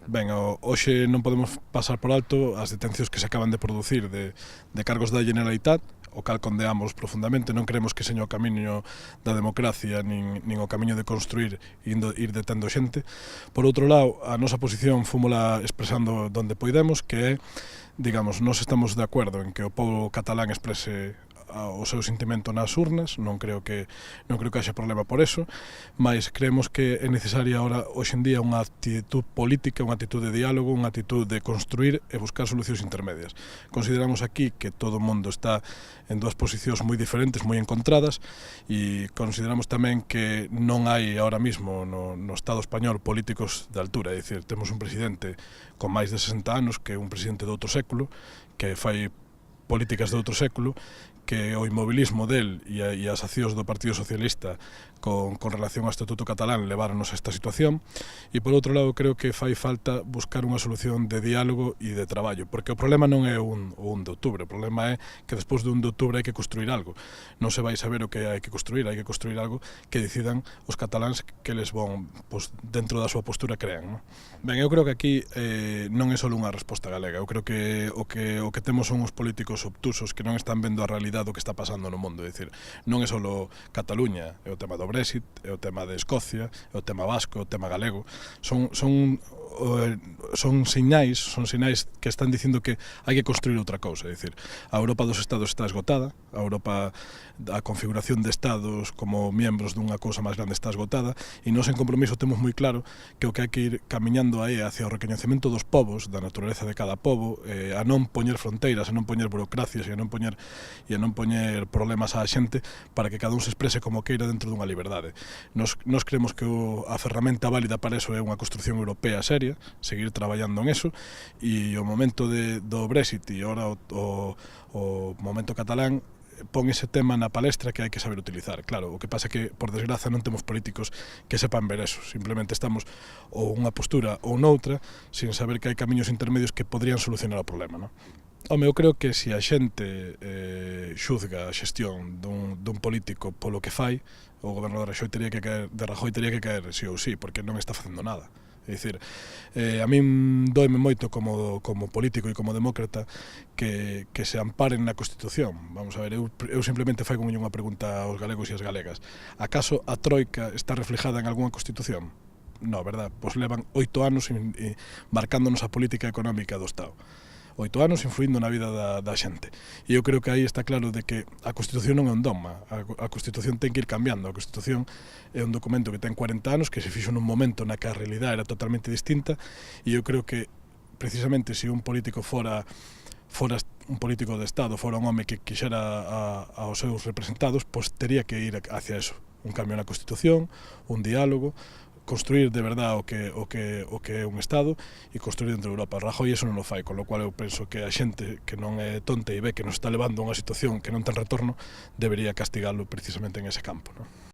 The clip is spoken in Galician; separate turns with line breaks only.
Ben, hoxe non podemos pasar por alto as detencións que se acaban de producir de cargos da Generalitat, o cal condeamos profundamente. Non creemos que seña o camiño da democracia nin o camiño de construir ir detendo xente. Por outro lado, a nosa posición fómola expresando donde poidemos, que é, digamos, nós estamos de acordo en que o pobo catalán exprese o seu sentimento nas urnas, non creo que haxa problema por eso, mas creemos que é necesaria ahora, hoxe en día, unha actitud política, unha actitud de diálogo, unha actitud de construir e buscar solucións intermedias. Consideramos aquí que todo o mundo está en dúas posicións moi diferentes, moi encontradas, e consideramos tamén que non hai ahora mismo no Estado español políticos de altura, é dicir, temos un presidente con máis de 60 anos, que é un presidente de outro século, que fai políticas de outro século, que o inmobilismo del e as accións do Partido Socialista con relación ao Estatuto Catalán leváronos a esta situación, e por outro lado creo que fai falta buscar unha solución de diálogo e de traballo, porque o problema non é o 1 de outubro, o problema é que despois do 1 de outubro hai que construir algo. Non se vai saber o que hai que construir algo que decidan os cataláns que les von, dentro da súa postura, crean. Ben, eu creo que aquí non é só unha resposta galega, eu creo que o que temos son os políticos obtusos que non están vendo a realidade do que está pasando no mundo, é dicir, non é só Cataluña, é o tema do Brexit, é o tema de Escocia, é o tema vasco, é o tema galego, son sinais que están dicindo que hai que construir outra cousa, é dicir, a Europa dos Estados está esgotada, a Europa, a configuración de Estados como membros dunha cousa máis grande está esgotada, e nós en Compromiso temos moi claro que o que hai que ir camiñando aí hacia o recoñecemento dos povos, da naturaleza de cada povo, a non poñer fronteiras, a non poñer burocracias e a non poñer problemas á xente para que cada un se exprese como queira dentro dunha liberdade. Nos creemos que a ferramenta válida para eso é unha construción europea seria, seguir traballando en eso, e o momento do Brexit e agora o momento catalán pon ese tema na palestra que hai que saber utilizar. Claro, o que pasa é que, por desgraza, non temos políticos que sepan ver eso. Simplemente estamos ou unha postura ou noutra, sin saber que hai camiños intermedios que podrían solucionar o problema, non? Home, eu creo que se a xente xuzga a xestión dun político polo que fai, o goberno de Rajoy tería que caer sí ou sí, porque non está facendo nada. É dicir, a min doime moito como político e como demócrata que se amparen na Constitución. Vamos a ver, eu simplemente fai como unha pregunta aos galegos e as galegas. Acaso a Troika está reflejada en algunha Constitución? Non, verdad? Pois levan 8 anos marcándonos a política económica do Estado. 8 anos influindo na vida da xente. E eu creo que aí está claro de que a Constitución non é un dogma, a Constitución ten que ir cambiando. A Constitución é un documento que ten 40 anos, que se fixo nun momento na que a realidade era totalmente distinta, e eu creo que precisamente se un político fora un político de Estado, fora un home que quixera aos seus representados, pois tería que ir hacia eso, un cambio na Constitución, un diálogo, construir de verdade o que é un Estado e construir dentro de Europa. Rajoy eso non o fai, con lo cual eu penso que a xente que non é tonta e ve que nos está levando a unha situación que non ten retorno debería castigalo precisamente en ese campo, non?